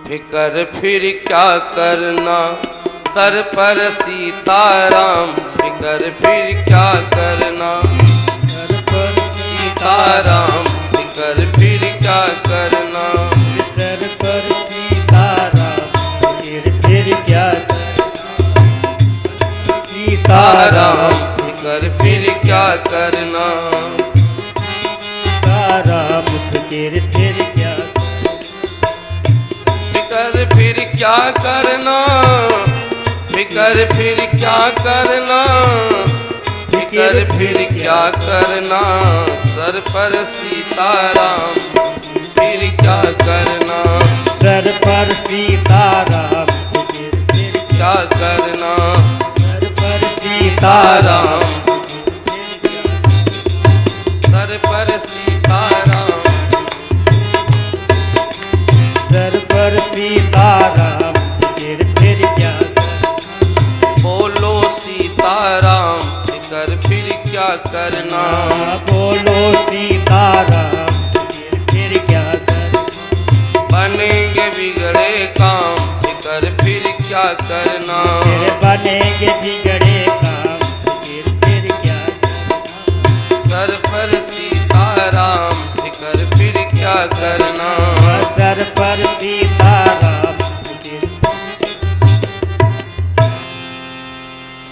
फिकर फिर क्या करना, सर पर सीताराम। फिकर फिर क्या करना, सर पर सीताराम। फिकर फिर क्या करना, सर पर सीताराम। फिर क्या करना, सीताराम। सीताराम। फिकर फिर क्या करना, सीताराम। फिर क्या फिकर फिर क्या करना, फिकर फिर क्या करना, फिकर फिर क्या करना, सर पर सीताराम। फिर क्या करना, सर पर सीताराम। फिर क्या करना, सर पर सीताराम। सर पर सीताराम। सर पर सीताराम। फिर क्या बोलो सीताराम। फिकर फिर क्या करना, बोलो सीताराम। फिर क्या करना, बनेंगे बिगड़े काम। फिकर फिर क्या करना, बनेंगे बिगड़े काम। फिर क्या करना, सर पर सीताराम। फिकर फिर क्या करना, सर पर सीताराम।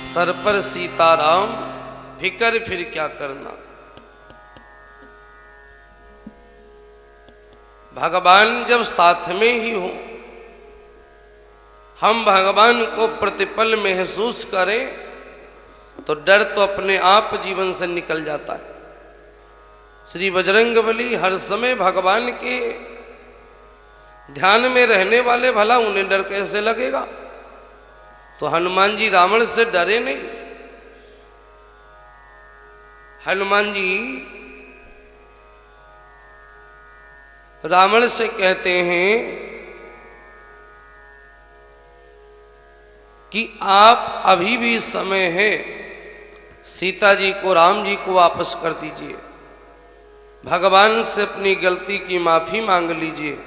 सर पर सीताराम। फिकर फिर क्या करना। भगवान जब साथ में ही हो, हम भगवान को प्रतिपल महसूस करें तो डर तो अपने आप जीवन से निकल जाता है। श्री बजरंगबली हर समय भगवान के ध्यान में रहने वाले, भला उन्हें डर कैसे लगेगा। तो हनुमान जी रावण से डरे नहीं। हनुमान जी रावण से कहते हैं कि आप अभी भी समय है, सीता जी को, राम जी को वापस कर दीजिए। भगवान से अपनी गलती की माफी मांग लीजिए।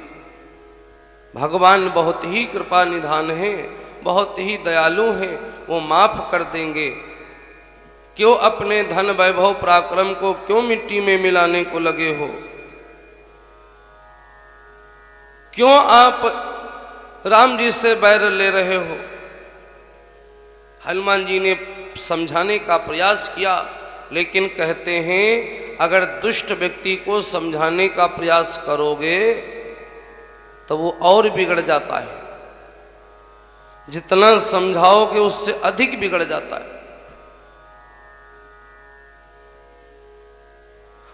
भगवान बहुत ही कृपा निधान है, बहुत ही दयालु हैं, वो माफ कर देंगे। क्यों अपने धन वैभव पराक्रम को क्यों मिट्टी में मिलाने को लगे हो? क्यों आप राम जी से बैर ले रहे हो? हनुमान जी ने समझाने का प्रयास किया, लेकिन कहते हैं अगर दुष्ट व्यक्ति को समझाने का प्रयास करोगे तो वो और बिगड़ जाता है। जितना समझाओगे उससे अधिक बिगड़ जाता है।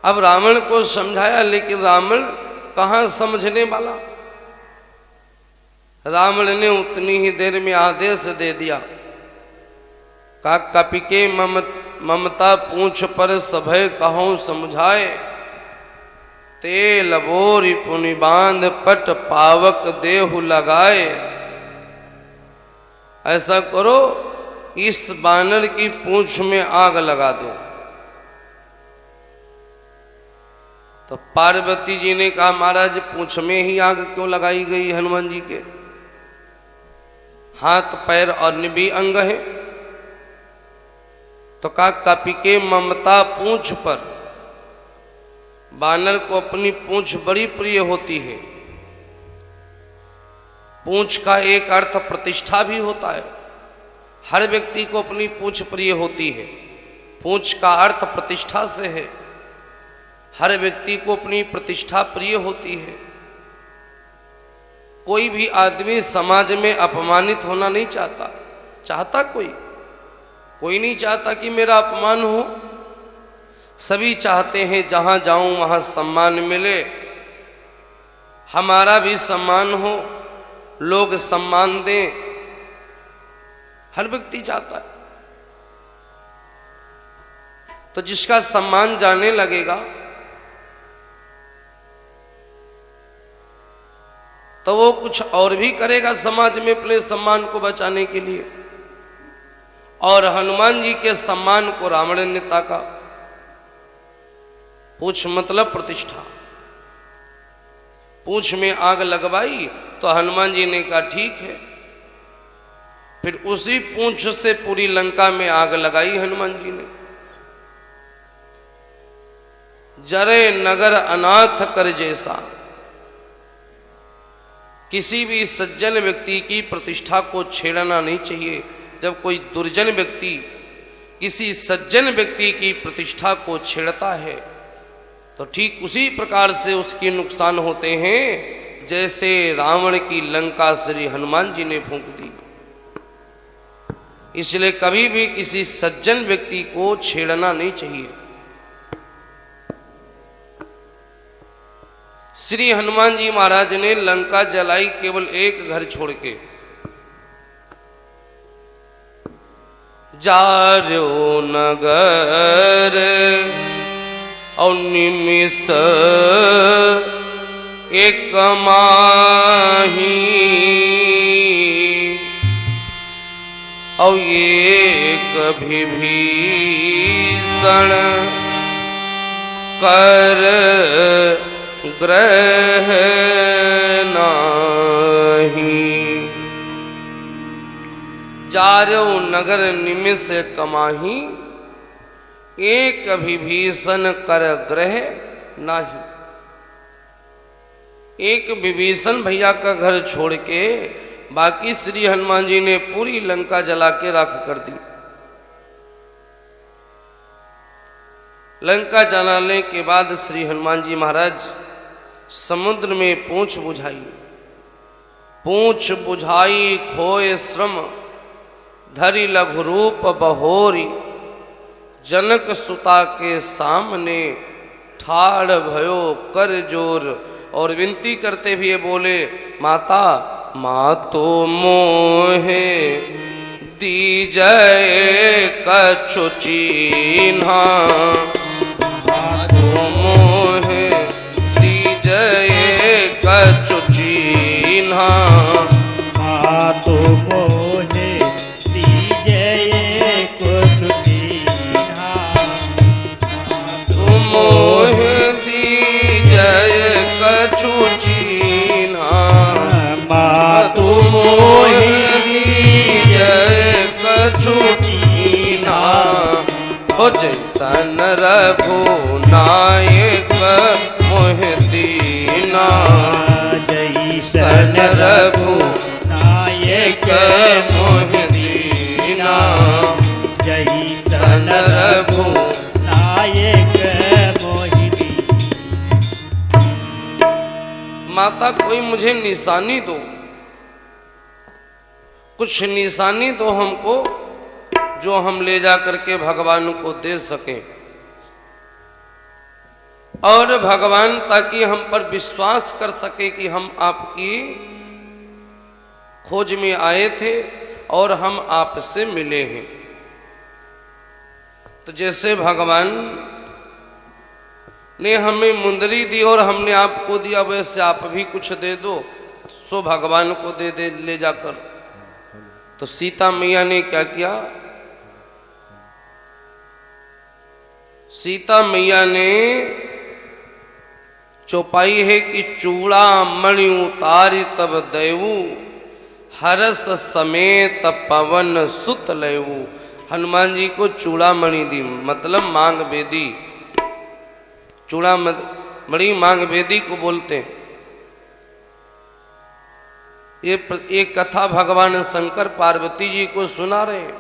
अब रावण को समझाया, लेकिन रावण कहां समझने वाला। रावण ने उतनी ही देर में आदेश दे दिया, का कपि के ममता पूंछ पर सभय कहूं समझाए। तेल बोरी पुनि बांध पट पावक देहु लगाए। ऐसा करो, इस बानर की पूंछ में आग लगा दो। तो पार्वती जी ने कहा, महाराज पूंछ में ही आग क्यों लगाई गई? हनुमान जी के हाथ पैर और निभी अंग है। तो कहा कपि के ममता पूंछ पर। बानर को अपनी पूंछ बड़ी प्रिय होती है। पूंछ का एक अर्थ प्रतिष्ठा भी होता है। हर व्यक्ति को अपनी पूंछ प्रिय होती है। पूंछ का अर्थ प्रतिष्ठा से है। हर व्यक्ति को अपनी प्रतिष्ठा प्रिय होती है। कोई भी आदमी समाज में अपमानित होना नहीं चाहता। चाहता कोई नहीं चाहता कि मेरा अपमान हो। सभी चाहते हैं जहां जाऊं वहां सम्मान मिले, हमारा भी सम्मान हो, लोग सम्मान दें। हर व्यक्ति चाहता है। तो जिसका सम्मान जाने लगेगा तो वो कुछ और भी करेगा समाज में अपने सम्मान को बचाने के लिए। और हनुमान जी के सम्मान को रावण ने ताका। पूंछ मतलब प्रतिष्ठा। पूंछ में आग लगवाई तो हनुमान जी ने कहा ठीक है। फिर उसी पूंछ से पूरी लंका में आग लगाई हनुमान जी ने। जरे नगर अनाथ कर जैसा, किसी भी सज्जन व्यक्ति की प्रतिष्ठा को छेड़ना नहीं चाहिए। जब कोई दुर्जन व्यक्ति किसी सज्जन व्यक्ति की प्रतिष्ठा को छेड़ता है तो ठीक उसी प्रकार से उसके नुकसान होते हैं जैसे रावण की लंका श्री हनुमान जी ने फूंक दी। इसलिए कभी भी किसी सज्जन व्यक्ति को छेड़ना नहीं चाहिए। श्री हनुमान जी महाराज ने लंका जलाई केवल एक घर छोड़ के। जारो नगर और निमिष एक माही और एक विभीषण कर ग्रह नाही। जारो नगर निमिष कमाही एक विभीषण कर ग्रह नाही। एक विभीषण भैया का घर छोड़ के बाकी श्री हनुमान जी ने पूरी लंका जला के राख कर दी। लंका जलाने के बाद श्री हनुमान जी महाराज समुद्र में पूंछ बुझाई। पूंछ बुझाई खोए श्रम धरि लघु रूप बहोरी। जनक सुता के सामने ठाड़ भयो कर जोर। और विनती करते हुए बोले माता मातो मोहे दीजय कछु चीन्हा। मातो मोहे दीजय कछु चीन्हा। मातो मोहे दीजय कछु चीन्हा। मातो मोहे दीजय कछु चीन्हा। मातो मोहे दीजय कछु चीन्हा। हो जैसन रघुनायक मोहि दीना। जैसन रघुनायक मोहि दीना। जैसन रघुनायक मोहि दीना। माता कोई मुझे निशानी दो, कुछ निशानी दो हमको जो हम ले जा करके भगवान को दे सकें। और भगवान ताकि हम पर विश्वास कर सके कि हम आपकी खोज में आए थे और हम आपसे मिले हैं। तो जैसे भगवान ने हमें मुंदरी दी और हमने आपको दिया वैसे आप भी कुछ दे दो, सो भगवान को दे दे ले जाकर। तो सीता मैया ने क्या किया? सीता मैया ने चौपाई है कि चूड़ा मणि उतारी तब देवू। हरस समेत पवन सुत लेवू। हनुमान जी को चूड़ा मणि दी, मतलब मांग बेदी। चूड़ा मणि मांग बेदी को बोलते हैं। ये एक कथा भगवान शंकर पार्वती जी को सुना रहे।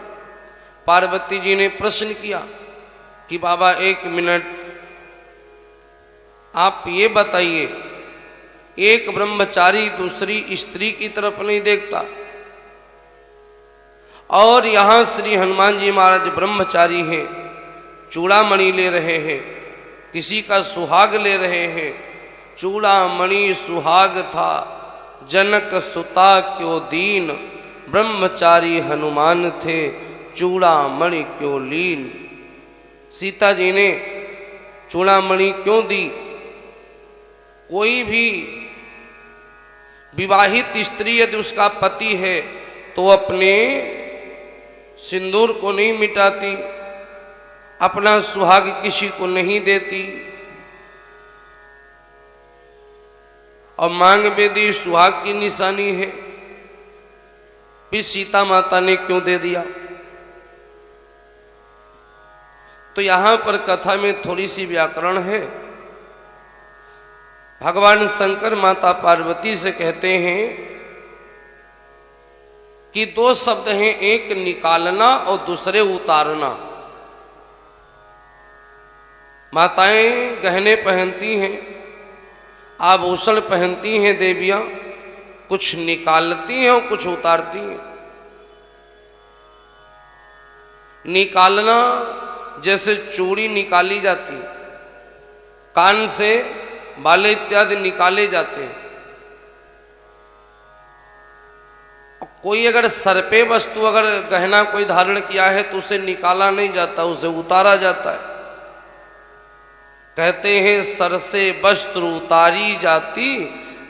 पार्वती जी ने प्रश्न किया कि बाबा एक मिनट आप ये बताइए, एक ब्रह्मचारी दूसरी स्त्री की तरफ नहीं देखता और यहाँ श्री हनुमान जी महाराज ब्रह्मचारी हैं, चूड़ामणि ले रहे हैं, किसी का सुहाग ले रहे हैं। चूड़ामणि सुहाग था, जनक सुता क्यों दीन। ब्रह्मचारी हनुमान थे, चूड़ामणि क्यों लीन। सीता जी ने चूड़ामणि क्यों दी? कोई भी विवाहित स्त्री यदि उसका पति है तो अपने सिंदूर को नहीं मिटाती, अपना सुहाग किसी को नहीं देती। और मांग में दी सुहाग की निशानी है, फिर सीता माता ने क्यों दे दिया? तो यहां पर कथा में थोड़ी सी व्याकरण है। भगवान शंकर माता पार्वती से कहते हैं कि दो शब्द हैं, एक निकालना और दूसरे उतारना। माताएं गहने पहनती हैं, आभूषण पहनती हैं देवियां, कुछ निकालती हैं और कुछ उतारती हैं। निकालना जैसे चूड़ी निकाली जाती, कान से बाले इत्यादि निकाले जाते हैं। कोई अगर सर पे वस्तु अगर गहना कोई धारण किया है तो उसे निकाला नहीं जाता, उसे उतारा जाता है। कहते हैं सर से वस्त्र उतारी जाती,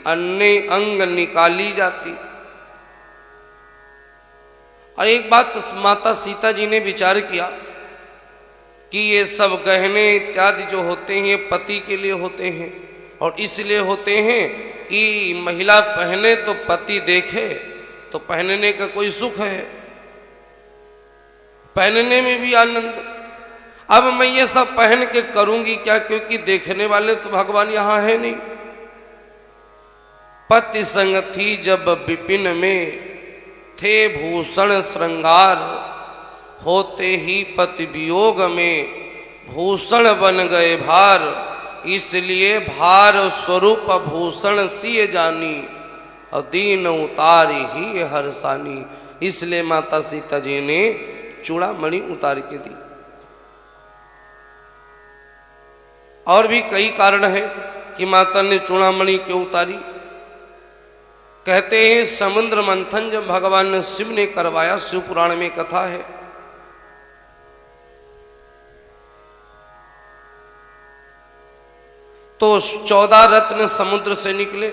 अन्य अंग निकाली जाती। और एक बात माता सीता जी ने विचार किया कि ये सब गहने इत्यादि जो होते हैं पति के लिए होते हैं, और इसलिए होते हैं कि महिला पहने तो पति देखे, तो पहनने का कोई सुख है, पहनने में भी आनंद। अब मैं ये सब पहन के करूंगी क्या, क्योंकि देखने वाले तो भगवान यहां है नहीं। पति संग थी जब विपिन में, थे भूषण श्रृंगार, होते ही पति वियोग में भूषण बन गए भार। इसलिए भार स्वरूप भूषण सिय जानी, और दीन उतारी ही हरसानी। इसलिए माता सीता जी ने चूड़ामणि उतार के दी। और भी कई कारण है कि माता ने चूड़ामणि क्यों उतारी। कहते हैं समुद्र मंथन जब भगवान शिव ने करवाया, शिव पुराण में कथा है, तो 14 रत्न समुद्र से निकले,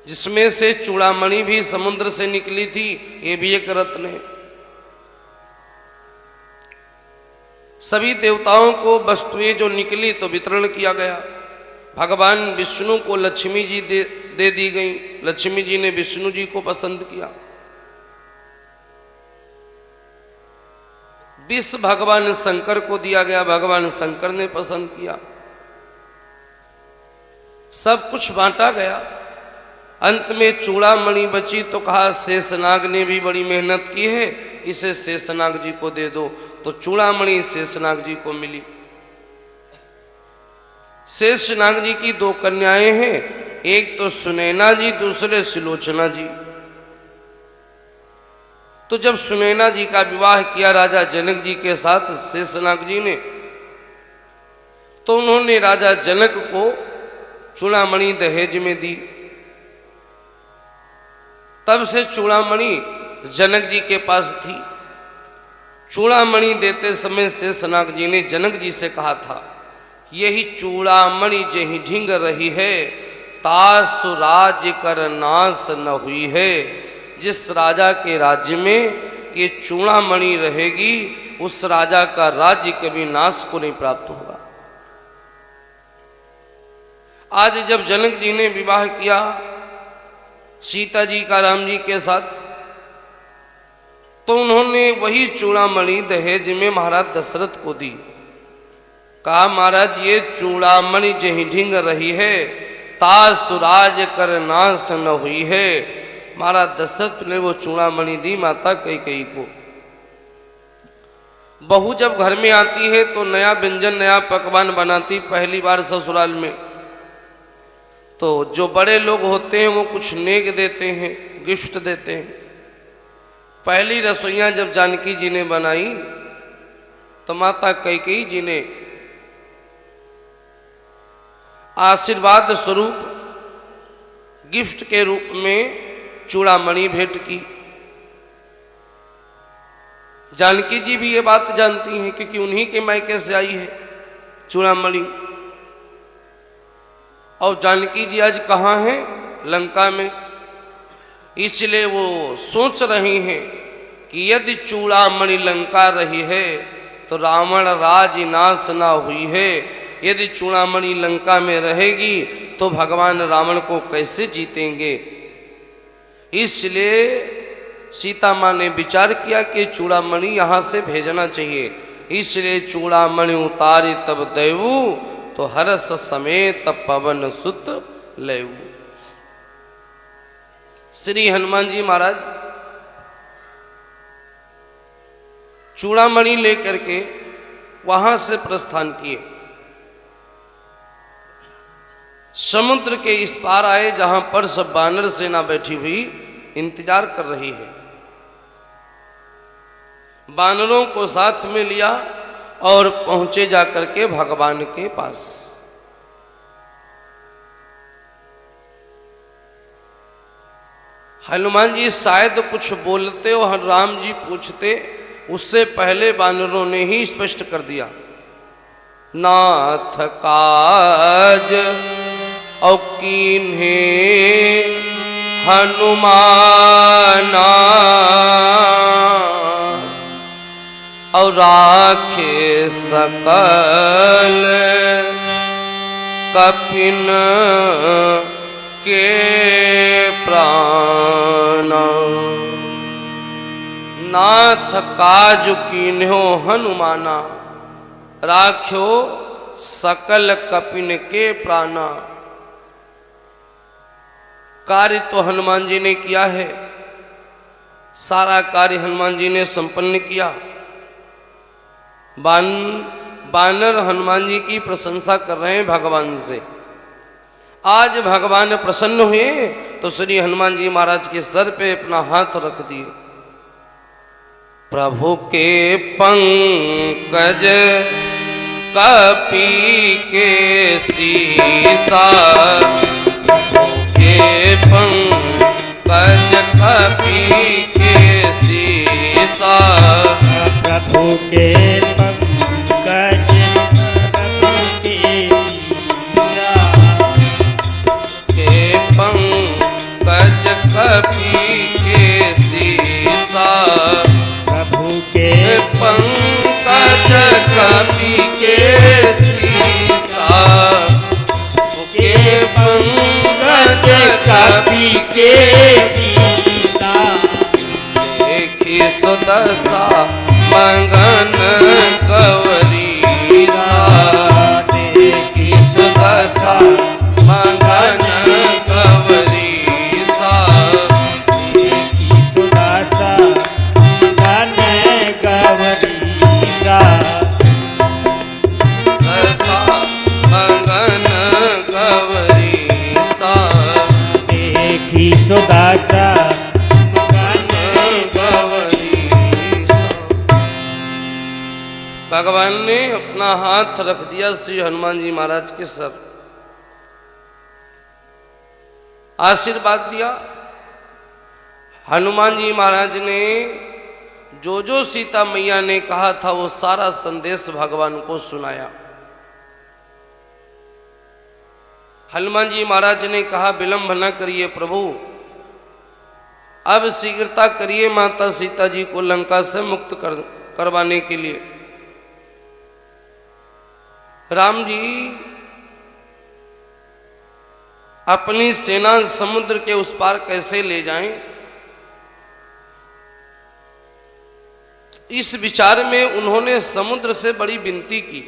जिसमें से चूड़ामणि भी समुद्र से निकली थी, ये भी एक रत्न है। सभी देवताओं को वस्तुएं जो निकली तो वितरण किया गया। भगवान विष्णु को लक्ष्मी जी दे दी गई, लक्ष्मी जी ने विष्णु जी को पसंद किया। विष भगवान शंकर को दिया गया, भगवान शंकर ने पसंद किया। सब कुछ बांटा गया। अंत में चूड़ामणि बची तो कहा शेषनाग ने भी बड़ी मेहनत की है, इसे शेषनाग जी को दे दो। तो चूड़ामणि शेषनाग जी को मिली। शेषनाग जी की 2 कन्याएं हैं, एक तो सुनैना जी, दूसरे सुलोचना जी। तो जब सुनैना जी का विवाह किया राजा जनक जी के साथ शेषनाग जी ने, तो उन्होंने राजा जनक को चूड़ामणि दहेज में दी। तब से चूड़ामणि जनक जी के पास थी। चूड़ामणि देते समय शेषनाग जी ने जनक जी से कहा था, यही चूड़ामणि जही ढींग रही है, तासु राज्य कर नाश न हुई है। जिस राजा के राज्य में ये चूड़ामणि रहेगी, उस राजा का राज्य कभी नाश को नहीं प्राप्त होगा। आज जब जनक जी ने विवाह किया सीता जी का राम जी के साथ, तो उन्होंने वही चूड़ामणि दहेज में महाराज दशरथ को दी। कहा महाराज ये चूड़ामणि जही ढींग रही है, तासु राज कर नाश न हुई है। महाराज दशरथ ने वो चूड़ामणि दी माता कैकेयी को। बहू जब घर में आती है तो नया व्यंजन नया पकवान बनाती, पहली बार ससुराल में, तो जो बड़े लोग होते हैं वो कुछ नेक देते हैं, गिफ्ट देते हैं। पहली रसोइयां जब जानकी जी ने बनाई तो माता कैकेयी जी ने आशीर्वाद स्वरूप गिफ्ट के रूप में चूड़ामणि भेंट की। जानकी जी भी ये बात जानती हैं क्योंकि उन्हीं के मायके से आई है चूड़ामणि। और जानकी जी आज कहाँ हैं? लंका में। इसलिए वो सोच रही हैं कि यदि चूड़ामणि लंका रही है तो रावण राज नाश ना हुई है। यदि चूड़ामणि लंका में रहेगी तो भगवान रावण को कैसे जीतेंगे। इसलिए सीता माँ ने विचार किया कि चूड़ामणि यहाँ से भेजना चाहिए। इसलिए चूड़ामणि उतारी तब देवू, तो हर्ष समेत पवन सुत लेवू। श्री हनुमान जी महाराज चूड़ामणि लेकर के वहां से प्रस्थान किए। समुद्र के इस पार आए जहां पर सब वानर सेना बैठी हुई इंतजार कर रही है। वानरों को साथ में लिया और पहुंचे जाकर के भगवान के पास। हनुमान जी शायद कुछ बोलते और राम जी पूछते, उससे पहले वानरों ने ही स्पष्ट कर दिया, नाथ काज औ कीन्हे हनुमाना, और राखे सकल कपिन के प्राण। नाथ काज कीन्हो हनुमाना, राख्यो सकल कपिन के प्राणा। कार्य तो हनुमान जी ने किया है, सारा कार्य हनुमान जी ने संपन्न किया। वानर हनुमान जी की प्रशंसा कर रहे हैं भगवान से। आज भगवान प्रसन्न हुए तो श्री हनुमान जी महाराज के सर पे अपना हाथ रख दिए। प्रभु के पंकज कपि के सीसा, के पंकज कपि के सीसा। प्रभु के पंकज कपि के पंकज कपि के सीसा। प्रभु के पंकज कपि के सीसा। के पंकज कपि के सीसा। देखी सुदशा मंगन गौरीसा। देखी सुदशा मंगन गौरीसा। देखी सुदशा मंगन गौरीसा। दशा मंगन गौरीसा। देखी सुदशा भगवान ने अपना हाथ रख दिया श्री हनुमान जी महाराज के सर, आशीर्वाद दिया। हनुमान जी महाराज ने जो जो सीता मैया ने कहा था वो सारा संदेश भगवान को सुनाया। हनुमान जी महाराज ने कहा, विलंब न करिए प्रभु, अब शीघ्रता करिए माता सीता जी को लंका से मुक्त करवाने के लिए। राम जी अपनी सेना समुद्र के उस पार कैसे ले जाएं, इस विचार में उन्होंने समुद्र से बड़ी विनती की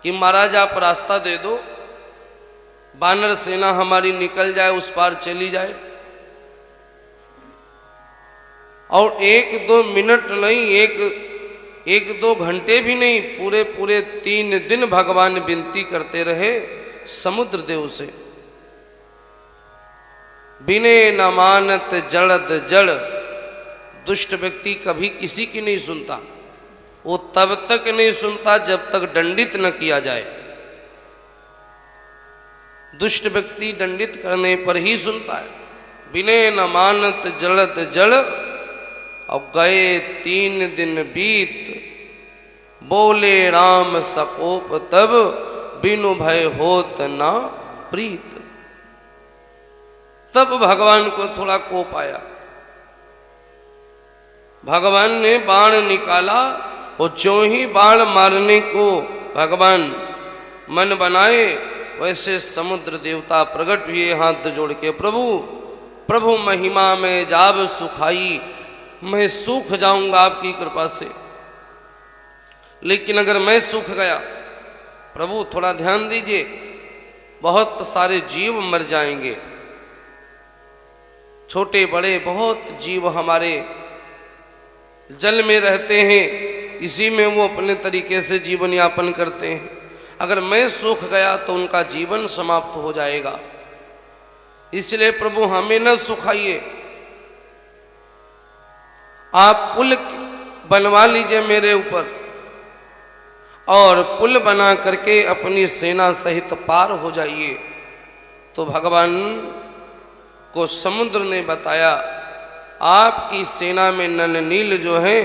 कि महाराज आप रास्ता दे दो, वानर सेना हमारी निकल जाए, उस पार चली जाए। और 1-2 मिनट नहीं, एक दो घंटे भी नहीं, पूरे 3 दिन भगवान विनती करते रहे समुद्र देव से। बिने न मानत जड़त जड़, दुष्ट व्यक्ति कभी किसी की नहीं सुनता। वो तब तक नहीं सुनता जब तक दंडित न किया जाए। दुष्ट व्यक्ति दंडित करने पर ही सुनता है। बिने न मानत जड़त जड़, और गए 3 दिन बीत, बोले राम सकोप तब, बिनु भय होत ना प्रीत। तब भगवान को थोड़ा कोप आया। भगवान ने बाण निकाला और जो ही बाण मारने को भगवान मन बनाए, वैसे समुद्र देवता प्रकट हुए हाथ जोड़ के, प्रभु प्रभु महिमा में जाब सुखाई, मैं सूख जाऊंगा आपकी कृपा से, लेकिन अगर मैं सूख गया प्रभु थोड़ा ध्यान दीजिए, बहुत सारे जीव मर जाएंगे, छोटे बड़े बहुत जीव हमारे जल में रहते हैं, इसी में वो अपने तरीके से जीवन यापन करते हैं। अगर मैं सूख गया तो उनका जीवन समाप्त हो जाएगा, इसलिए प्रभु हमें न सुखाइए, आप पुल बनवा लीजिए मेरे ऊपर, और पुल बना करके अपनी सेना सहित पार हो जाइए। तो भगवान को समुद्र ने बताया, आपकी सेना में नल नील जो हैं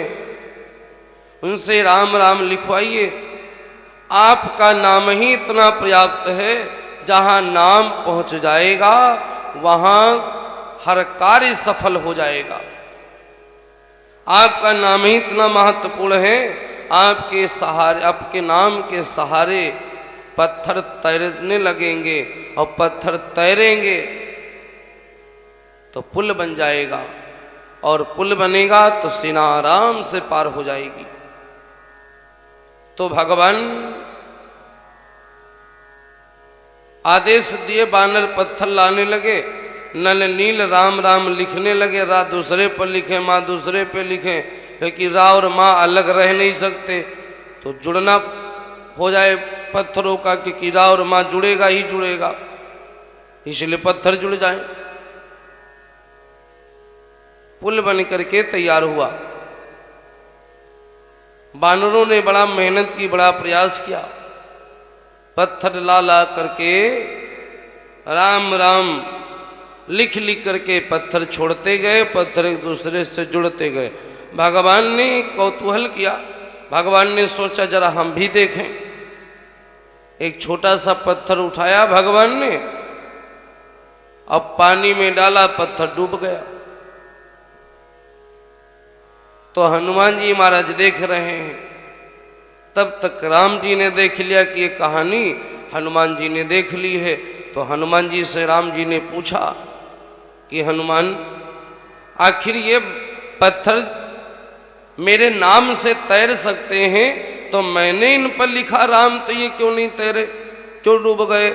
उनसे राम राम लिखवाइए, आपका नाम ही इतना पर्याप्त है, जहाँ नाम पहुँच जाएगा वहाँ हर कार्य सफल हो जाएगा। आपका नाम ही इतना महत्वपूर्ण है, आपके सहारे, आपके नाम के सहारे पत्थर तैरने लगेंगे, और पत्थर तैरेंगे तो पुल बन जाएगा, और पुल बनेगा तो सेना आराम से पार हो जाएगी। तो भगवान आदेश दिए, बानर पत्थर लाने लगे, नल नील राम राम लिखने लगे, रा दूसरे पर लिखे, माँ दूसरे पे लिखे, क्योंकि रा और माँ अलग रह नहीं सकते, तो जुड़ना हो जाए पत्थरों का, क्योंकि रा और माँ जुड़ेगा ही जुड़ेगा, इसलिए पत्थर जुड़ जाए। पुल बन करके तैयार हुआ। बानरों ने बड़ा मेहनत की, बड़ा प्रयास किया, पत्थर ला ला करके राम राम लिख लिख करके पत्थर छोड़ते गए, पत्थर एक दूसरे से जुड़ते गए। भगवान ने कौतूहल किया, भगवान ने सोचा जरा हम भी देखें। एक छोटा सा पत्थर उठाया भगवान ने, अब पानी में डाला, पत्थर डूब गया। तो हनुमान जी महाराज देख रहे हैं, तब तक राम जी ने देख लिया कि ये कहानी हनुमान जी ने देख ली है। तो हनुमान जी से राम जी ने पूछा कि हनुमान, आखिर ये पत्थर मेरे नाम से तैर सकते हैं, तो मैंने इन पर लिखा राम, तो ये क्यों नहीं तैरे, क्यों डूब गए?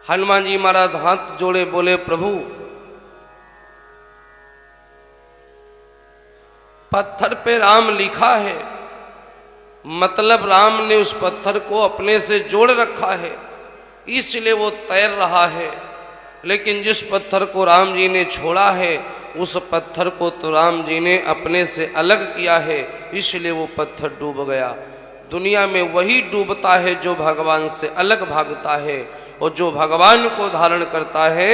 हनुमान जी महाराज हाथ जोड़े बोले, प्रभु पत्थर पे राम लिखा है, मतलब राम ने उस पत्थर को अपने से जोड़ रखा है, इसलिए वो तैर रहा है। लेकिन जिस पत्थर को राम जी ने छोड़ा है, उस पत्थर को तो राम जी ने अपने से अलग किया है, इसलिए वो पत्थर डूब गया। दुनिया में वही डूबता है जो भगवान से अलग भागता है, और जो भगवान को धारण करता है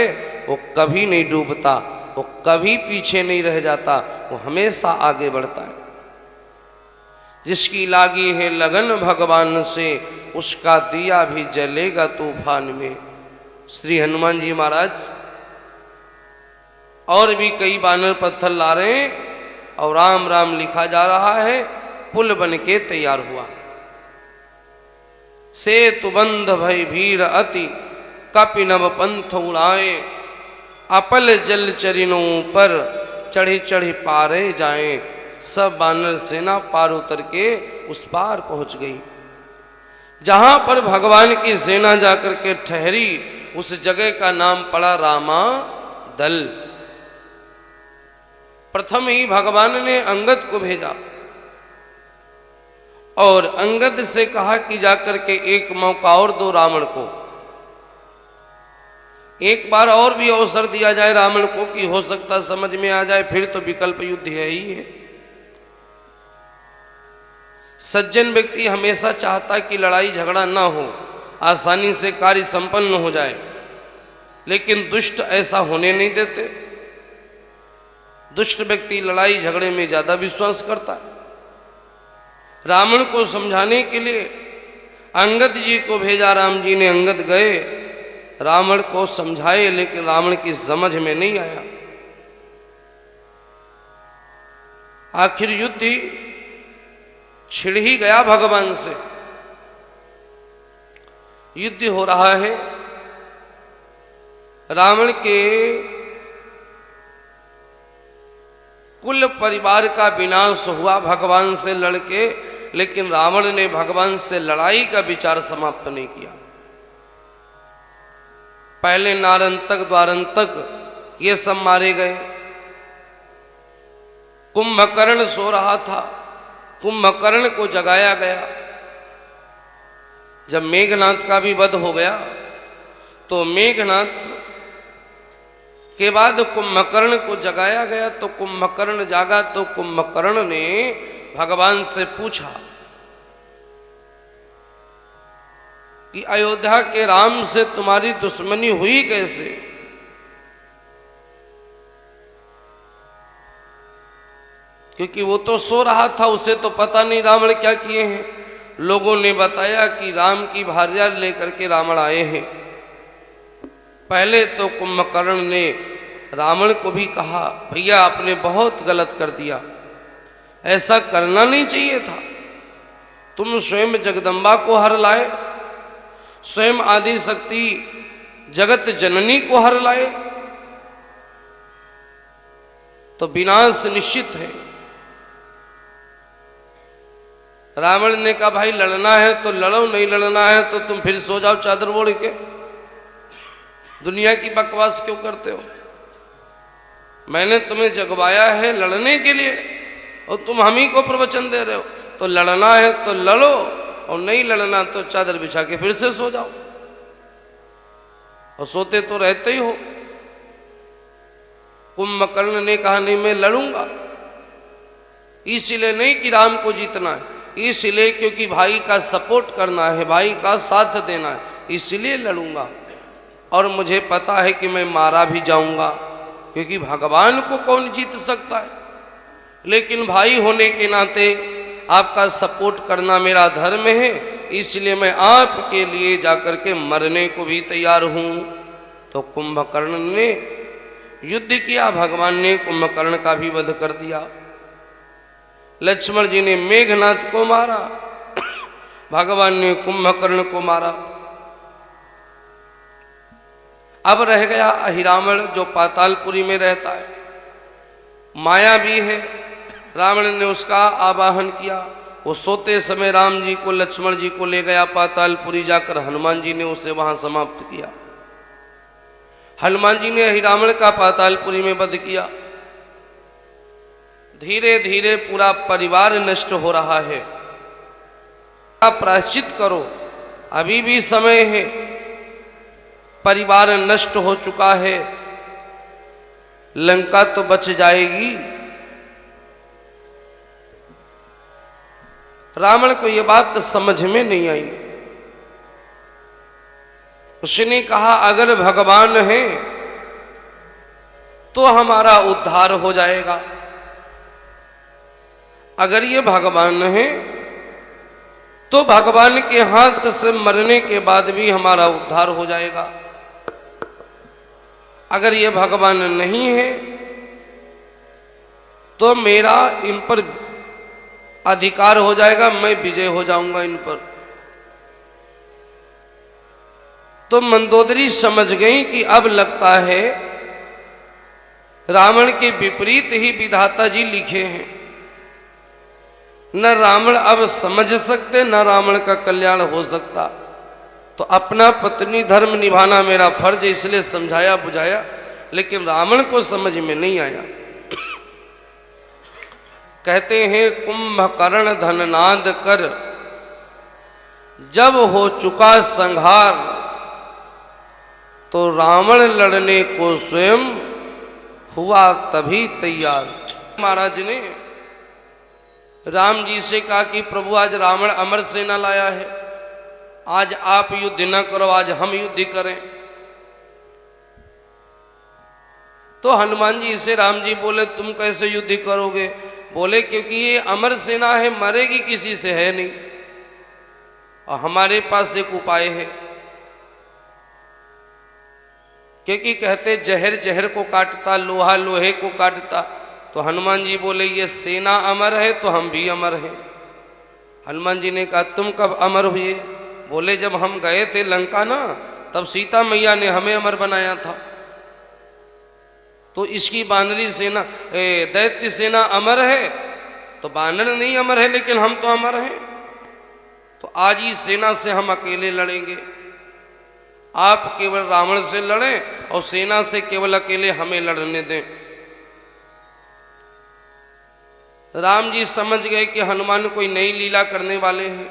वो कभी नहीं डूबता, वो कभी पीछे नहीं रह जाता, वो हमेशा आगे बढ़ता है। जिसकी लागी है लगन भगवान से, उसका दिया भी जलेगा तूफान में। श्री हनुमान जी महाराज और भी कई बानर पत्थर ला रहे हैं, और राम राम लिखा जा रहा है, पुल बन के तैयार हुआ। सेतु बंध भय भीर अति, कपिनव पंथ उड़ाए, अपल जल चरिनों पर चढ़े चढ़े पारे जाएं। सब बानर सेना पार उतर के उस पार पहुंच गई। जहां पर भगवान की सेना जाकर के ठहरी, उस जगह का नाम पड़ा रामा दल। प्रथम ही भगवान ने अंगद को भेजा, और अंगद से कहा कि जाकर के एक मौका और दो रावण को, एक बार और भी अवसर दिया जाए रावण को, कि हो सकता समझ में आ जाए, फिर तो विकल्प युद्ध है ही है। सज्जन व्यक्ति हमेशा चाहता कि लड़ाई झगड़ा ना हो, आसानी से कार्य संपन्न हो जाए, लेकिन दुष्ट ऐसा होने नहीं देते। दुष्ट व्यक्ति लड़ाई झगड़े में ज्यादा विश्वास करता है। रावण को समझाने के लिए अंगद जी को भेजा, राम जी ने, अंगद गए, रावण को समझाए, लेकिन रावण की समझ में नहीं आया। आखिर युद्ध ही छिड़ ही गया भगवान से। युद्ध हो रहा है। रावण के कुल परिवार का विनाश हुआ भगवान से लड़के, लेकिन रावण ने भगवान से लड़ाई का विचार समाप्त नहीं किया। पहले नारंतक द्वारंतक ये सब मारे गए। कुंभकर्ण सो रहा था, कुंभकर्ण को जगाया गया। जब मेघनाथ का भी वध हो गया तो मेघनाथ के बाद कुंभकर्ण को जगाया गया। तो कुंभकर्ण जागा तो कुंभकर्ण ने भगवान से पूछा कि अयोध्या के राम से तुम्हारी दुश्मनी हुई कैसे? क्योंकि वो तो सो रहा था, उसे तो पता नहीं रावण क्या किए हैं। लोगों ने बताया कि राम की भार्या लेकर के रावण आए हैं। पहले तो कुंभकर्ण ने रावण को भी कहा, भैया आपने बहुत गलत कर दिया, ऐसा करना नहीं चाहिए था। तुम स्वयं जगदम्बा को हर लाए, स्वयं आदि शक्ति जगत जननी को हर लाए, तो विनाश निश्चित है। रावण ने कहा, भाई लड़ना है तो लड़ो, नहीं लड़ना है तो तुम फिर सो जाओ चादर ओढ़ के। दुनिया की बकवास क्यों करते हो? मैंने तुम्हें जगवाया है लड़ने के लिए और तुम हम ही को प्रवचन दे रहे हो। तो लड़ना है तो लड़ो और नहीं लड़ना तो चादर बिछा के फिर से सो जाओ, और सोते तो रहते ही हो। कुंभकर्ण ने कहा, नहीं मैं लड़ूंगा। इसलिए नहीं कि राम को जीतना है, इसलिए क्योंकि भाई का सपोर्ट करना है, भाई का साथ देना है, इसलिए लड़ूंगा। और मुझे पता है कि मैं मारा भी जाऊंगा, क्योंकि भगवान को कौन जीत सकता है। लेकिन भाई होने के नाते आपका सपोर्ट करना मेरा धर्म है, इसलिए मैं आपके लिए जाकर के मरने को भी तैयार हूं। तो कुंभकर्ण ने युद्ध किया, भगवान ने कुंभकर्ण का भी वध कर दिया। लक्ष्मण जी ने मेघनाथ को मारा, भगवान ने कुंभकर्ण को मारा। अब रह गया अहिरावण जो पातालपुरी में रहता है, माया भी है। रावण ने उसका आवाहन किया, वो सोते समय राम जी को लक्ष्मण जी को ले गया पातालपुरी, जाकर हनुमान जी ने उसे वहां समाप्त किया। हनुमान जी ने अहिरावण का पातालपुरी में वध किया। धीरे धीरे पूरा परिवार नष्ट हो रहा है। आप प्रायश्चित करो, अभी भी समय है। परिवार नष्ट हो चुका है, लंका तो बच जाएगी। रावण को यह बात समझ में नहीं आई। उसने कहा, अगर भगवान है तो हमारा उद्धार हो जाएगा। अगर ये भगवान है तो भगवान के हाथ से मरने के बाद भी हमारा उद्धार हो जाएगा। अगर ये भगवान नहीं है तो मेरा इन पर अधिकार हो जाएगा, मैं विजय हो जाऊंगा इन पर। तो मंदोदरी समझ गई कि अब लगता है रावण के विपरीत ही विधाता जी लिखे हैं। न रावण अब समझ सकते, न रावण का कल्याण हो सकता। तो अपना पत्नी धर्म निभाना मेरा फर्ज, इसलिए समझाया बुझाया, लेकिन रावण को समझ में नहीं आया। कहते हैं, कुंभकर्ण धननाद कर जब हो चुका संहार, तो रावण लड़ने को स्वयं हुआ तभी तैयार। महाराज ने राम जी से कहा कि प्रभु आज रावण अमर सेना लाया है, आज आप युद्ध न करो, आज हम युद्ध करें। तो हनुमान जी से राम जी बोले, तुम कैसे युद्ध करोगे? बोले, क्योंकि ये अमर सेना है, मरेगी किसी से है नहीं, और हमारे पास एक उपाय है। क्योंकि कहते जहर जहर को काटता, लोहा लोहे को काटता। तो हनुमान जी बोले, ये सेना अमर है तो हम भी अमर हैं। हनुमान जी ने कहा, तुम कब अमर हुए? बोले जब हम गए थे लंका ना, तब सीता मैया ने हमें अमर बनाया था, तो इसकी बानरी सेना दैत्य सेना अमर है, तो बानर नहीं अमर है, लेकिन हम तो अमर हैं। तो आज ही सेना से हम अकेले लड़ेंगे, आप केवल रावण से लड़ें और सेना से केवल अकेले हमें लड़ने दें। राम जी समझ गए कि हनुमान कोई नई लीला करने वाले हैं।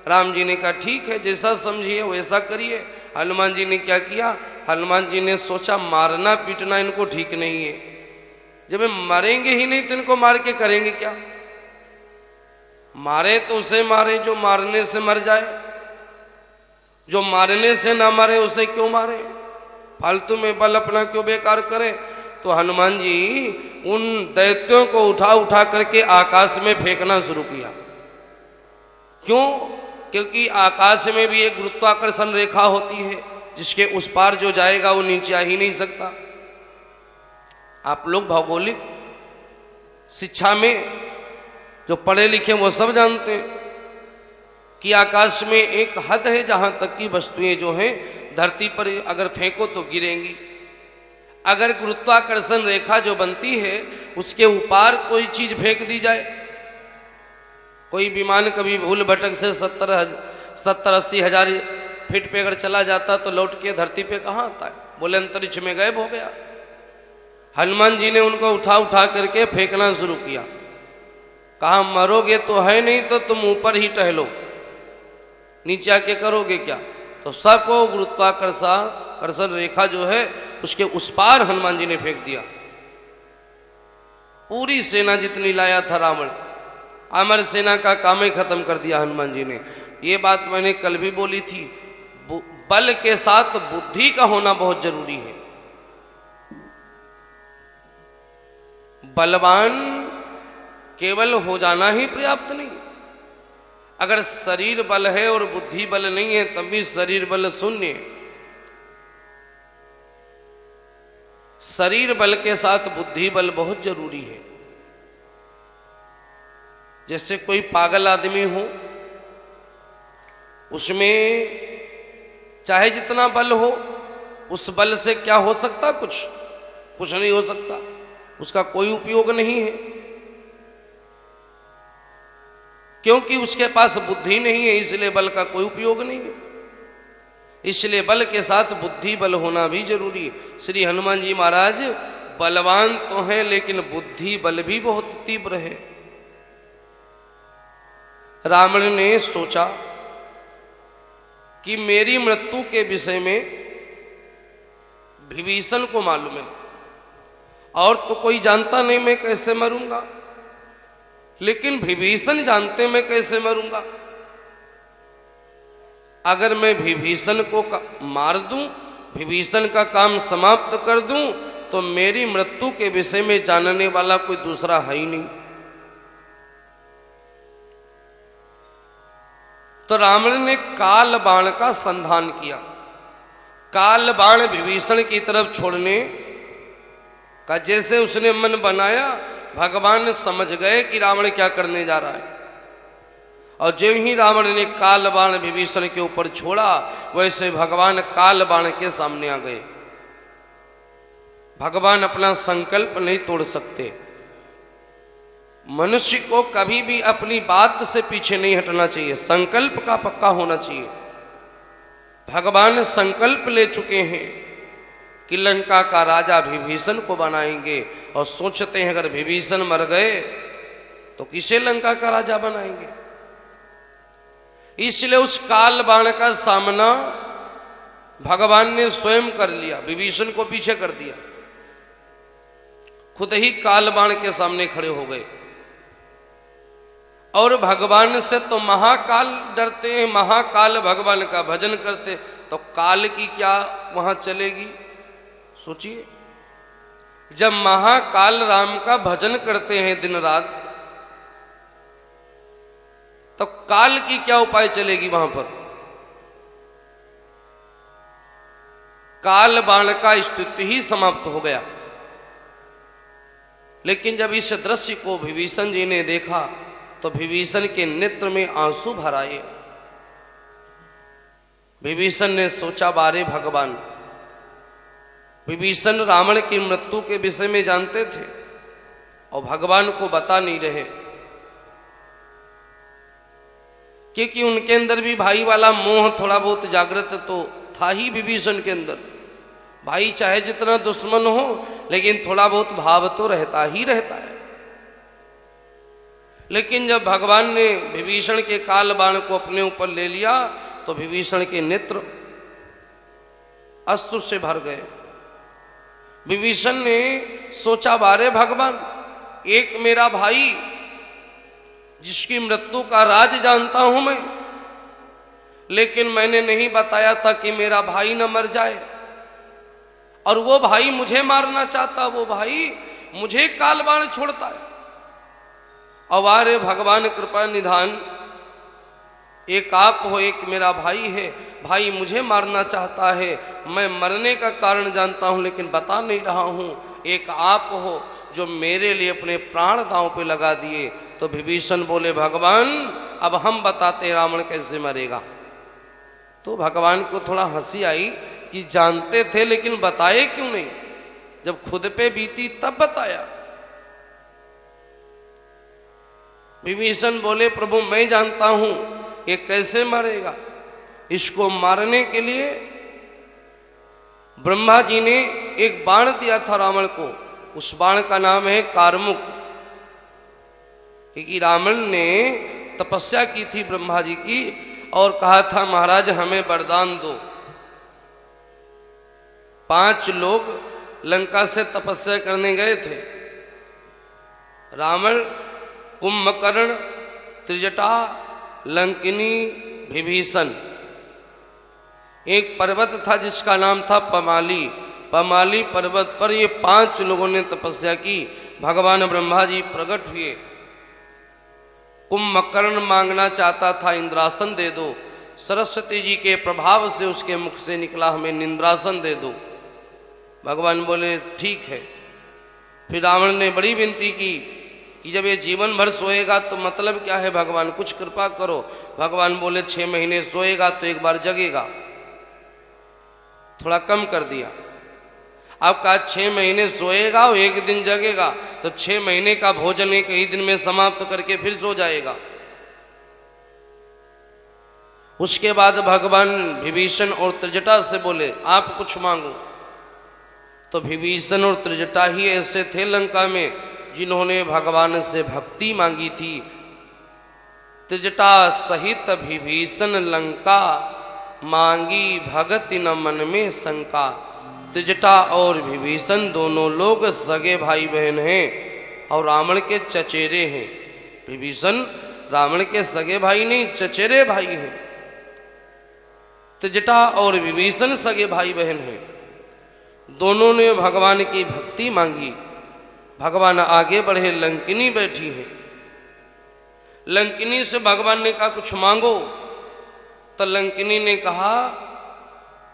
राम जी ने कहा ठीक है, जैसा समझिए वैसा करिए। हनुमान जी ने क्या किया, हनुमान जी ने सोचा मारना पीटना इनको ठीक नहीं है, जब मरेंगे ही नहीं तो इनको मार के करेंगे क्या। मारे तो उसे मारे जो मारने से मर जाए, जो मारने से ना मरे उसे क्यों मारे, फालतू में बल अपना क्यों बेकार करे। तो हनुमान जी उन दैत्यों को उठा उठा करके आकाश में फेंकना शुरू किया। क्यों? क्योंकि आकाश में भी एक गुरुत्वाकर्षण रेखा होती है, जिसके उस पार जो जाएगा वो नीचे आ ही नहीं सकता। आप लोग भौगोलिक शिक्षा में जो पढ़े लिखे वो सब जानते हैं कि आकाश में एक हद है जहां तक की वस्तुएं जो हैं धरती पर अगर फेंको तो गिरेंगी। अगर गुरुत्वाकर्षण रेखा जो बनती है उसके ऊपर कोई चीज फेंक दी जाए, कोई विमान कभी भूल भटक से 70-80 हजार फीट पे अगर चला जाता तो लौट के धरती पे कहाँ आता है, बोले अंतरिक्ष में गायब हो गया। हनुमान जी ने उनको उठा उठा करके फेंकना शुरू किया। कहा मरोगे तो है नहीं तो तुम ऊपर ही टहलो, नीचे आके करोगे क्या। तो सबको गुरुत्वाकर्षण रेखा जो है उसके उस पार हनुमान जी ने फेंक दिया। पूरी सेना जितनी लाया था रावण, अमर सेना का काम ही खत्म कर दिया हनुमान जी ने। ये बात मैंने कल भी बोली थी, बल के साथ बुद्धि का होना बहुत जरूरी है। बलवान केवल हो जाना ही पर्याप्त नहीं, अगर शरीर बल है और बुद्धि बल नहीं है तब भी शरीर बल शून्य है। शरीर बल के साथ बुद्धि बल बहुत जरूरी है। जैसे कोई पागल आदमी हो, उसमें चाहे जितना बल हो, उस बल से क्या हो सकता, कुछ नहीं हो सकता, उसका कोई उपयोग नहीं है, क्योंकि उसके पास बुद्धि नहीं है, इसलिए बल का कोई उपयोग नहीं है। इसलिए बल के साथ बुद्धि बल होना भी जरूरी है। श्री हनुमान जी महाराज बलवान तो हैं लेकिन बुद्धि बल भी बहुत तीव्र है। रावण ने सोचा कि मेरी मृत्यु के विषय में विभीषण को मालूम है और तो कोई जानता नहीं मैं कैसे मरूंगा, लेकिन विभीषण जानते मैं कैसे मरूंगा। अगर मैं विभीषण को मार दूं, विभीषण का काम समाप्त कर दूं, तो मेरी मृत्यु के विषय में जानने वाला कोई दूसरा है ही नहीं। तो रावण ने काल बाण का संधान किया। काल बाण विभीषण की तरफ छोड़ने का जैसे उसने मन बनाया, भगवान समझ गए कि रावण क्या करने जा रहा है, और जो ही रावण ने काल बाण विभीषण के ऊपर छोड़ा, वैसे भगवान काल बाण के सामने आ गए। भगवान अपना संकल्प नहीं तोड़ सकते। मनुष्य को कभी भी अपनी बात से पीछे नहीं हटना चाहिए, संकल्प का पक्का होना चाहिए। भगवान संकल्प ले चुके हैं कि लंका का राजा विभीषण को बनाएंगे, और सोचते हैं अगर विभीषण मर गए तो किसे लंका का राजा बनाएंगे। इसलिए उस काल बाण का सामना भगवान ने स्वयं कर लिया, विभीषण को पीछे कर दिया, खुद ही काल बाण के सामने खड़े हो गए। और भगवान से तो महाकाल डरते हैं, महाकाल भगवान का भजन करते, तो काल की क्या वहां चलेगी। सोचिए, जब महाकाल राम का भजन करते हैं दिन रात, तो काल की क्या उपाय चलेगी वहां पर। काल बाण का स्थिति ही समाप्त हो गया। लेकिन जब इस दृश्य को विभीषण जी ने देखा तो विभीषण के नेत्र में आंसू भर आए। विभीषण ने सोचा, बारे भगवान, विभीषण रावण की मृत्यु के विषय में जानते थे और भगवान को बता नहीं रहे, क्योंकि उनके अंदर भी भाई वाला मोह थोड़ा बहुत जागृत तो था ही विभीषण के अंदर। भाई चाहे जितना दुश्मन हो, लेकिन थोड़ा बहुत भाव तो रहता ही रहता है। लेकिन जब भगवान ने विभीषण के काल बाण को अपने ऊपर ले लिया तो विभीषण के नेत्र अश्रु से भर गए। विभीषण ने सोचा, बारे भगवान, एक मेरा भाई जिसकी मृत्यु का राज जानता हूं मैं, लेकिन मैंने नहीं बताया था कि मेरा भाई न मर जाए, और वो भाई मुझे मारना चाहता, वो भाई मुझे काल बाण छोड़ता है। अवारे भगवान कृपा निधान, एक आप हो, एक मेरा भाई है, भाई मुझे मारना चाहता है, मैं मरने का कारण जानता हूं लेकिन बता नहीं रहा हूं, एक आप हो जो मेरे लिए अपने प्राण दांव पे लगा दिए। तो विभीषण बोले, भगवान अब हम बताते रावण कैसे मरेगा। तो भगवान को थोड़ा हंसी आई कि जानते थे लेकिन बताए क्यों नहीं, जब खुद पे बीती तब बताया। विभीषण बोले, प्रभु मैं जानता हूं ये कैसे मरेगा। इसको मारने के लिए ब्रह्मा जी ने एक बाण दिया था रावण को, उस बाण का नाम है कारमुक, क्योंकि रावण ने तपस्या की थी ब्रह्मा जी की और कहा था, महाराज हमें वरदान दो। 5 लोग लंका से तपस्या करने गए थे, रावण, कुंभकर्ण, त्रिजटा, लंकिनी, विभीषण। एक पर्वत था जिसका नाम था पमाली, पमाली पर्वत पर ये 5 लोगों ने तपस्या की। भगवान ब्रह्मा जी प्रकट हुए। कुंभकर्ण मांगना चाहता था इंद्रासन दे दो, सरस्वती जी के प्रभाव से उसके मुख से निकला, हमें निंद्रासन दे दो। भगवान बोले ठीक है। फिर रावण ने बड़ी विनती की कि जब ये जीवन भर सोएगा तो मतलब क्या है भगवान, कुछ कृपा करो। भगवान बोले 6 महीने सोएगा तो एक बार जगेगा, थोड़ा कम कर दिया। अब कहा 6 महीने सोएगा और एक दिन जगेगा, तो 6 महीने का भोजन एक ही दिन में समाप्त करके फिर सो जाएगा। उसके बाद भगवान विभीषण और त्रिजटा से बोले, आप कुछ मांगो। तो विभीषण और त्रिजटा ही ऐसे थे लंका में जिन्होंने भगवान से भक्ति मांगी थी। त्रिजटा सहित विभीषण लंका, मांगी भगति न मन में शंका। त्रिजटा और विभीषण दोनों लोग सगे भाई बहन हैं और रावण के चचेरे हैं। विभीषण रावण के सगे भाई नहीं, चचेरे भाई हैं। त्रिजटा और विभीषण सगे भाई बहन हैं। दोनों ने भगवान की भक्ति मांगी। भगवान आगे बढ़े, लंकिनी बैठी है। लंकिनी से भगवान ने कहा कुछ मांगो। तो लंकिनी ने कहा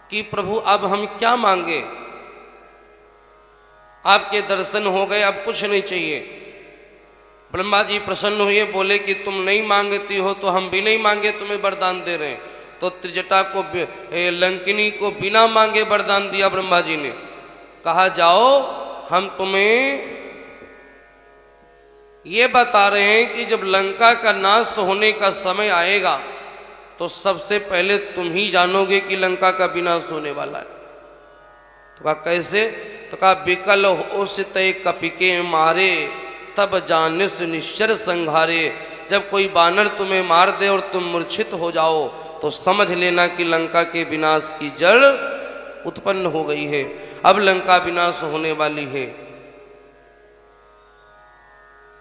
कि प्रभु अब हम क्या मांगे, आपके दर्शन हो गए, अब कुछ नहीं चाहिए। ब्रह्मा जी प्रसन्न हुए, बोले कि तुम नहीं मांगती हो तो हम भी नहीं मांगे, तुम्हें वरदान दे रहे हैं। तो त्रिजटा को, लंकिनी को बिना मांगे वरदान दिया ब्रह्मा जी ने। कहा जाओ, हम तुम्हें ये बता रहे हैं कि जब लंका का नाश होने का समय आएगा तो सबसे पहले तुम ही जानोगे कि लंका का विनाश होने वाला है। तो कहा कैसे? तो कहा विकल हो सितय कपिके मारे, तब जानिस निश्चर संघारे। जब कोई बानर तुम्हें मार दे और तुम मूर्छित हो जाओ तो समझ लेना कि लंका के विनाश की जड़ उत्पन्न हो गई है, अब लंका विनाश होने वाली है।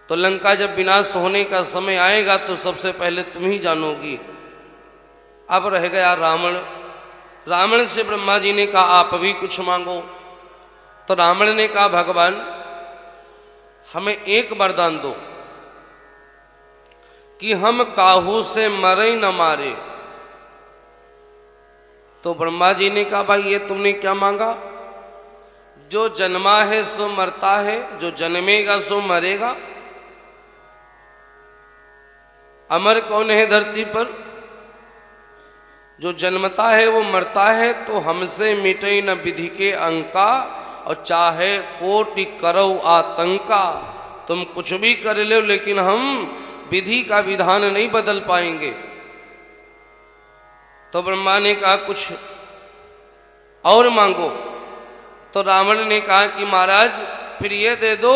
तो लंका जब विनाश होने का समय आएगा तो सबसे पहले तुम ही जानोगी। अब रह गया रावण। रावण से ब्रह्मा जी ने कहा आप भी कुछ मांगो। तो रावण ने कहा भगवान हमें एक वरदान दो कि हम काहू से मरे न मारे। तो ब्रह्मा जी ने कहा भाई ये तुमने क्या मांगा? जो जन्मा है सो मरता है, जो जन्मेगा सो मरेगा। अमर कौन है धरती पर? जो जन्मता है वो मरता है, तो हमसे मिटे न विधि के अंका, और चाहे कोटि करो आतंका। तुम कुछ भी कर लो, लेकिन हम विधि का विधान नहीं बदल पाएंगे। तो ब्रह्मा ने कहा कुछ और मांगो। तो रावण ने कहा कि महाराज फिर ये दे दो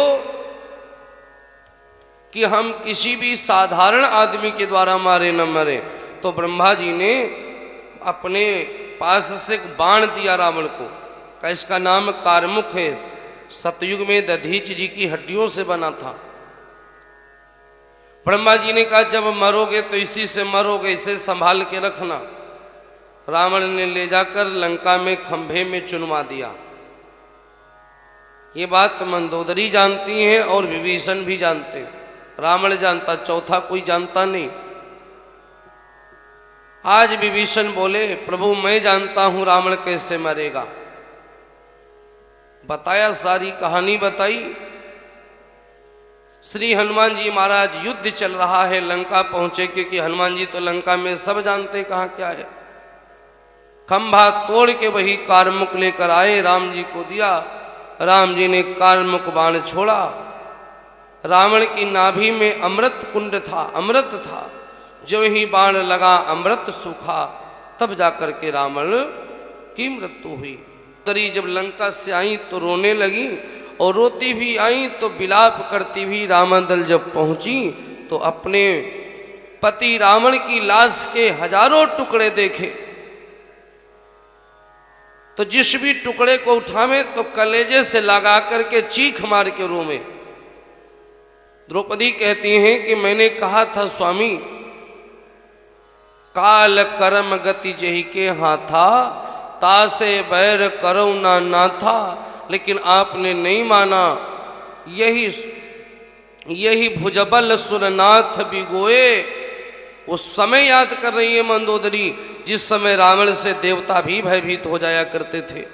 कि हम किसी भी साधारण आदमी के द्वारा मारे न मरे। तो ब्रह्मा जी ने अपने पास से एक बाण दिया रावण को, का इसका नाम कारमुख है, सतयुग में दधीच जी की हड्डियों से बना था। ब्रह्मा जी ने कहा जब मरोगे तो इसी से मरोगे, इसे संभाल के रखना। रावण ने ले जाकर लंका में खंभे में चुनवा दिया। ये बात मंदोदरी जानती हैं और विभीषण भी जानते हैं, रावण जानता, चौथा कोई जानता नहीं। आज विभीषण बोले प्रभु मैं जानता हूं रावण कैसे मरेगा। बताया, सारी कहानी बताई। श्री हनुमान जी महाराज युद्ध चल रहा है, लंका पहुंचे, क्योंकि हनुमान जी तो लंका में सब जानते कहां क्या है। खंभा तोड़ के वही कारमुक लेकर आए, राम जी को दिया। राम जी ने कारमुक बाण छोड़ा। रावण की नाभि में अमृत कुंड था, अमृत था। जो ही बाण लगा अमृत सूखा, तब जाकर के रावण की मृत्यु हुई। तरी जब लंका से आई तो रोने लगी, और रोती भी आई तो विलाप करती भी रामदल जब पहुंची तो अपने पति रावण की लाश के हजारों टुकड़े देखे। तो जिस भी टुकड़े को उठावे तो कलेजे से लगा करके चीख मार के रोवे। द्रौपदी कहती हैं कि मैंने कहा था स्वामी काल कर्म गति जही के हाथा, तासे बैर करो ना था, लेकिन आपने नहीं माना। यही भुजबल सुरनाथ बिगोए। उस समय याद कर रही है मंदोदरी जिस समय रावण से देवता भी भयभीत हो जाया करते थे।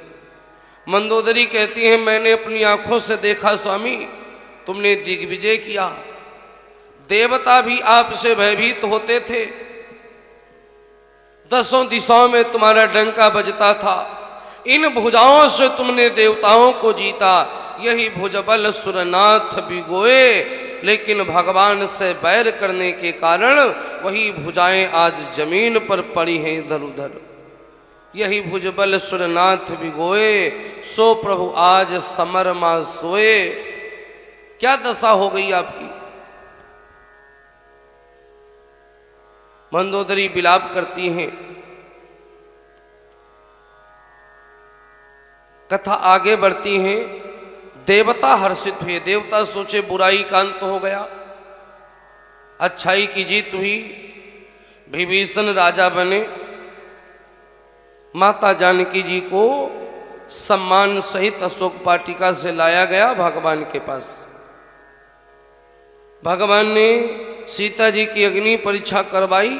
मंदोदरी कहती है मैंने अपनी आंखों से देखा स्वामी, तुमने दिग्विजय किया, देवता भी आपसे भयभीत होते थे, दसों दिशाओं में तुम्हारा डंका बजता था, इन भुजाओं से तुमने देवताओं को जीता। यही भुजबल सुरनाथ बिगोए, लेकिन भगवान से बैर करने के कारण वही भुजाएं आज जमीन पर पड़ी हैं इधर उधर। यही भुजबल सुरनाथ बिगोए, सो प्रभु आज समर मा सोए। क्या दशा हो गई आपकी। मंदोदरी विलाप करती हैं। कथा आगे बढ़ती हैं। देवता हर्षित हुए, देवता सोचे बुराई का अंत हो गया, अच्छाई की जीत हुई, विभीषण राजा बने। माता जानकी जी को सम्मान सहित अशोक वाटिका से लाया गया भगवान के पास। भगवान ने सीता जी की अग्नि परीक्षा करवाई,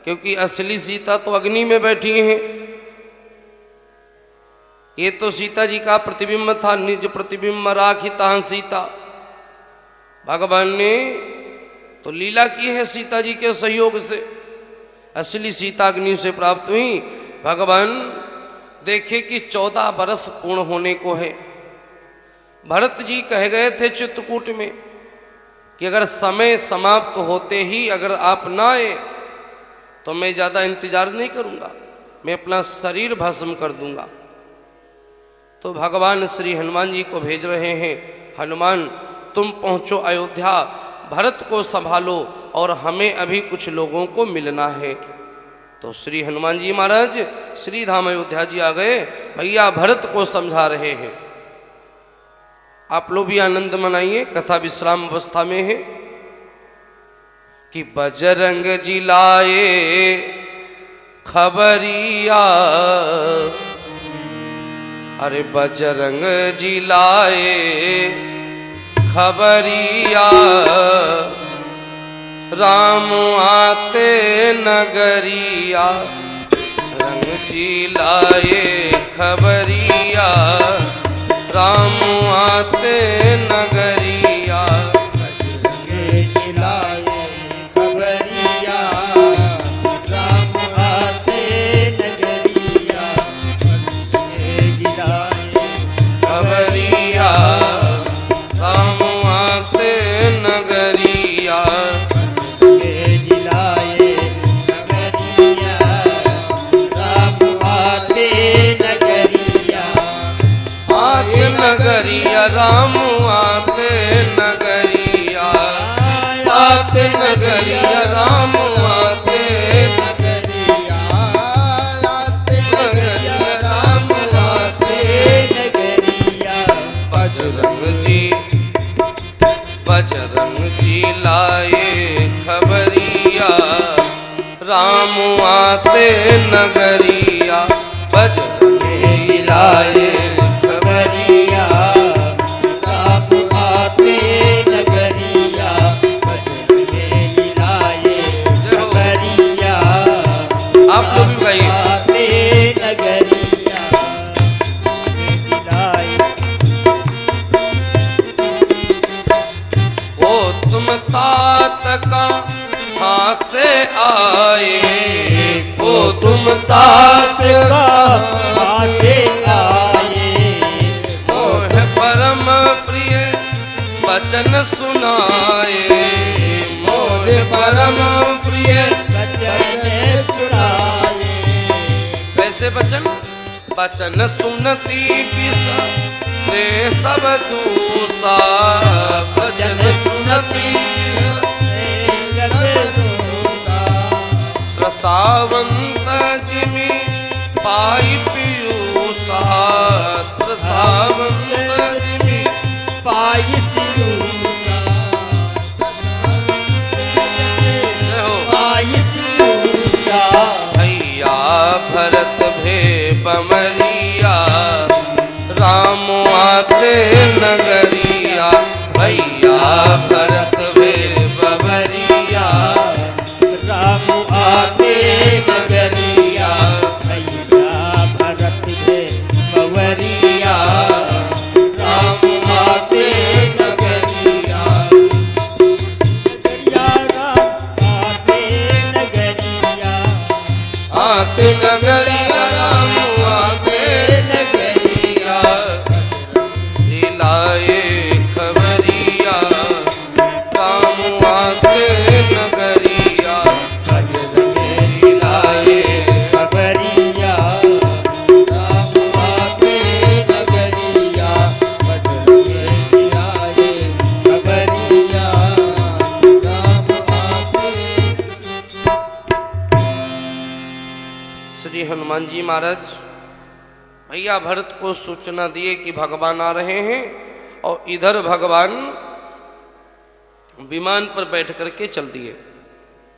क्योंकि असली सीता तो अग्नि में बैठी हैं। ये तो सीता जी का प्रतिबिंब था, निज प्रतिबिंब राखी तां सीता। भगवान ने तो लीला की है सीता जी के सहयोग से, असली सीता अग्नि से प्राप्त हुई। भगवान देखे कि 14 बरस पूर्ण होने को है। भरत जी कह गए थे चित्रकूट में कि अगर समय समाप्त होते ही अगर आप ना आए तो मैं ज़्यादा इंतजार नहीं करूँगा, मैं अपना शरीर भस्म कर दूंगा। तो भगवान श्री हनुमान जी को भेज रहे हैं, हनुमान तुम पहुँचो अयोध्या, भरत को संभालो और हमें अभी कुछ लोगों को मिलना है। तो श्री हनुमान जी महाराज श्री धाम अयोध्या जी आ गए, भैया भरत को समझा रहे हैं। आप लोग भी आनंद मनाइए, कथा विश्राम अवस्था में है। कि बजरंग जी लाए खबरिया, अरे बजरंग जी लाए खबरिया, राम आते नगरिया, रंग जी लाए खबरिया, राम आते नगरिया। बजरंग जी लाए खबरिया, राम आते नगरिया राम आते नगरिया, आते नगरिया राम आते नगरिया, आते नगरिया राम आते नगरिया। बजरंग जी लाए खबरिया राम आते नगरिया, बजरंग जी लाए खबरिया राम आते नगरिया, बजरंग लाए खबरिया। आप लोग भी गाइए। आते नगरिया, ओ तुम तात कहाँ से आए, ओ तुम तात आते आए, मोह परम प्रिय वचन सुनाए, मोह परम प्रिय बचन सुनाए। कैसे वचन, वचन सुनती पिसा रे सब दूसा, वचन सुनती त्रसावंत जिमि पाई पीयूषा, त्रसावंत जिमि पाई जय हो। पाई भैया भरत भे बमरिया राम आते नगरिया, भैया भरत भे बमरिया राम आते नगरिया, भैया भरत दे मवरिया। राम आते नगरिया, नगरिया राम आते नगरिया। आते नगरिया राम आते नगरिया, दिलाए खबरिया राम आते नगरिया, दिलाए खबरिया राम आते नगरिया, बजरंग आए खबरिया राम आते। श्री हनुमान जी महाराज भैया भरत को सूचना दिए कि भगवान आ रहे हैं, और इधर भगवान विमान पर बैठ करके चल दिए।